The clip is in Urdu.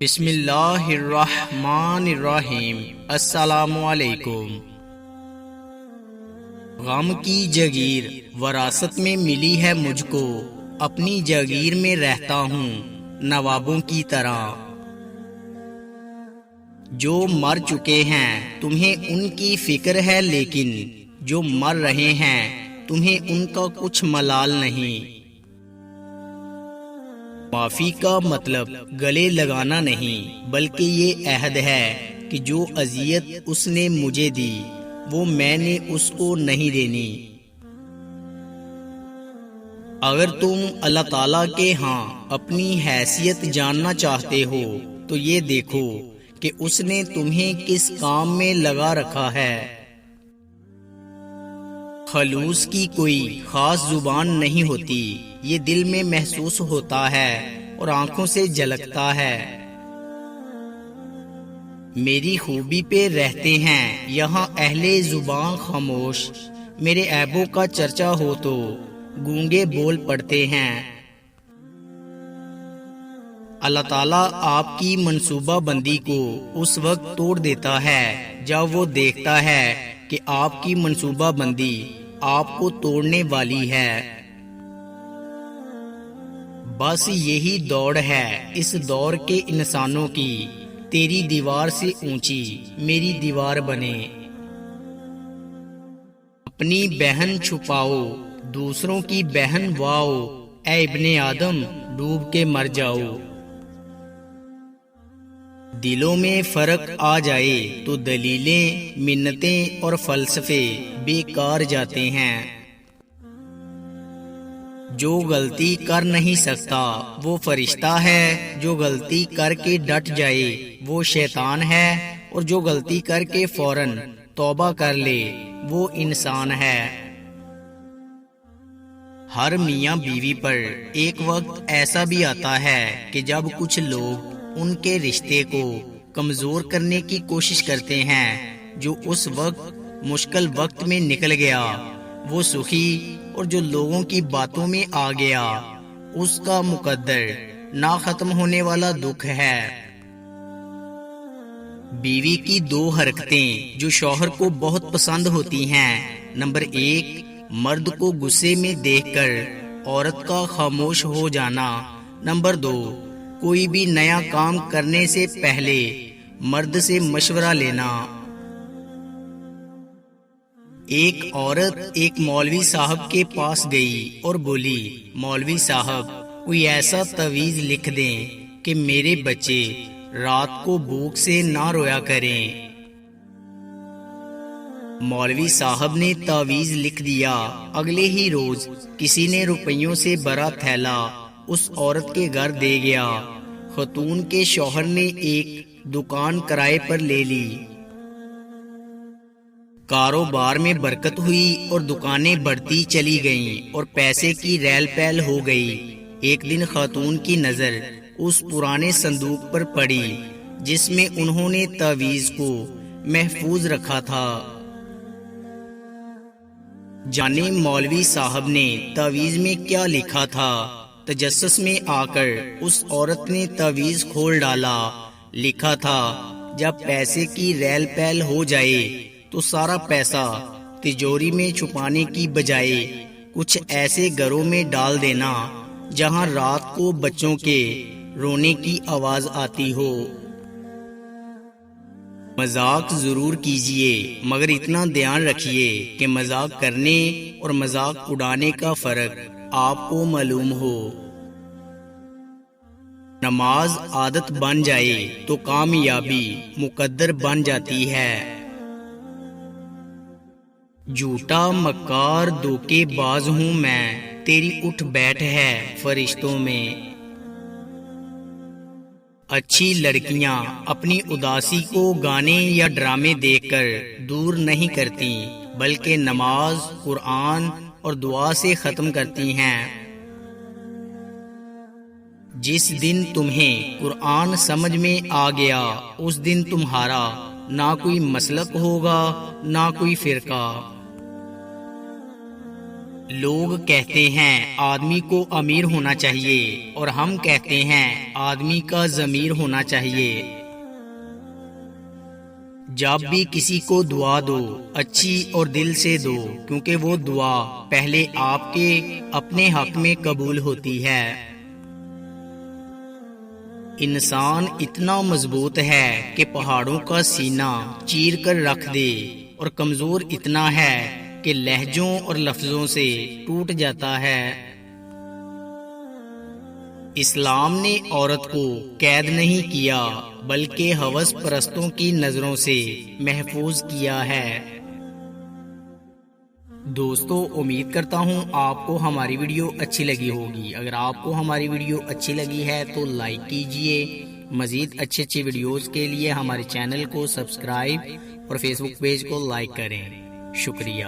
بسم اللہ الرحمن الرحیم۔ السلام علیکم۔ غم کی جگیر وراثت میں ملی ہے مجھ کو، اپنی جگیر میں رہتا ہوں نوابوں کی طرح۔ جو مر چکے ہیں تمہیں ان کی فکر ہے، لیکن جو مر رہے ہیں تمہیں ان کا کچھ ملال نہیں۔ معافی کا مطلب گلے لگانا نہیں، بلکہ یہ عہد ہے کہ جو اذیت اس نے مجھے دی وہ میں نے اس کو نہیں دینی۔ اگر تم اللہ تعالیٰ کے ہاں اپنی حیثیت جاننا چاہتے ہو تو یہ دیکھو کہ اس نے تمہیں کس کام میں لگا رکھا ہے۔ خلوص کی کوئی خاص زبان نہیں ہوتی، یہ دل میں محسوس ہوتا ہے اور آنکھوں سے جھلکتا ہے۔ میری خوبی پہ رہتے ہیں یہاں اہل زبان خاموش، میرے عیبوں کا چرچا ہو تو گونگے بول پڑتے ہیں۔ اللہ تعالیٰ آپ کی منصوبہ بندی کو اس وقت توڑ دیتا ہے جب وہ دیکھتا ہے کہ آپ کی منصوبہ بندی آپ کو توڑنے والی ہے۔ بس یہی دوڑ ہے اس دور کے انسانوں کی، تیری دیوار سے اونچی میری دیوار بنے۔ اپنی بہن چھپاؤ دوسروں کی بہن واؤ، اے ابن آدم ڈوب کے مر جاؤ۔ دلوں میں فرق آ جائے تو دلیلیں، منتیں اور فلسفے بیکار جاتے ہیں۔ جو غلطی کر نہیں سکتا وہ فرشتہ ہے، جو غلطی کر کے ڈٹ جائے وہ شیطان ہے، اور جو غلطی کر کے فوراً توبہ کر لے وہ انسان ہے۔ ہر میاں بیوی پر ایک وقت ایسا بھی آتا ہے کہ جب کچھ لوگ ان کے رشتے کو کمزور کرنے کی کوشش کرتے ہیں، جو اس وقت مشکل وقت میں نکل گیا وہ سخی، اور جو لوگوں کی باتوں میں آ گیا اس کا مقدر نہ ختم ہونے والا دکھ ہے۔ بیوی کی دو حرکتیں جو شوہر کو بہت پسند ہوتی ہیں: نمبر 1، مرد کو غصے میں دیکھ کر عورت کا خاموش ہو جانا۔ نمبر 2، کوئی بھی نیا کام کرنے سے پہلے مرد سے مشورہ لینا۔ ایک عورت ایک مولوی صاحب کے پاس گئی اور بولی، مولوی صاحب کوئی ایسا تعویذ لکھ دیں کہ میرے بچے رات کو بھوک سے نہ رویا کریں۔ مولوی صاحب نے تعویذ لکھ دیا۔ اگلے ہی روز کسی نے روپیوں سے بھرا تھیلا اس عورت کے گھر دے گیا۔ خاتون کے شوہر نے ایک دکان کرائے پر لے لی۔ کاروبار میں برکت ہوئی اور دکانیں بڑھتی چلی گئیں اور پیسے کی ریل پیل ہو گئی۔ ایک دن خاتون کی نظر اس پرانے صندوق پر پڑی جس میں انہوں نے تعویذ کو محفوظ رکھا تھا۔ جانے مولوی صاحب نے تعویذ میں کیا لکھا تھا؟ تجسس میں آ کر اس عورت نے تعویذ کھول ڈالا۔ لکھا تھا، جب پیسے کی ریل پیل ہو جائے تو سارا پیسہ تجوری میں چھپانے کی بجائے کچھ ایسے گھروں میں ڈال دینا جہاں رات کو بچوں کے رونے کی آواز آتی ہو۔ مذاق ضرور کیجئے، مگر اتنا دھیان رکھیے کہ مذاق کرنے اور مذاق اڑانے کا فرق آپ کو معلوم ہو۔ نماز عادت بن جائے تو کامیابی مقدر بن جاتی ہے۔ جھوٹا مکار دھوکے باز ہوں میں، تیری اٹھ بیٹھ ہے فرشتوں میں۔ اچھی لڑکیاں اپنی اداسی کو گانے یا ڈرامے دیکھ کر دور نہیں کرتی، بلکہ نماز، قرآن اور دعا سے ختم کرتی ہیں۔ جس دن تمہیں قرآن سمجھ میں آ گیا اس دن تمہارا نہ کوئی مسلک ہوگا نہ کوئی فرقہ۔ لوگ کہتے ہیں آدمی کو امیر ہونا چاہیے اور ہم کہتے ہیں آدمی کا ضمیر ہونا چاہیے۔ جب بھی کسی کو دعا دو اچھی اور دل سے دو، کیونکہ وہ دعا پہلے آپ کے اپنے حق میں قبول ہوتی ہے۔ انسان اتنا مضبوط ہے کہ پہاڑوں کا سینہ چیر کر رکھ دے، اور کمزور اتنا ہے کہ لہجوں اور لفظوں سے ٹوٹ جاتا ہے۔ اسلام نے عورت کو قید نہیں کیا بلکہ ہوس پرستوں کی نظروں سے محفوظ کیا ہے۔ دوستو، امید کرتا ہوں آپ کو ہماری ویڈیو اچھی لگی ہوگی۔ اگر آپ کو ہماری ویڈیو اچھی لگی ہے تو لائک کیجئے۔ مزید اچھے ویڈیوز کے لیے ہمارے چینل کو سبسکرائب اور فیس بک پیج کو لائک کریں۔ شکریہ۔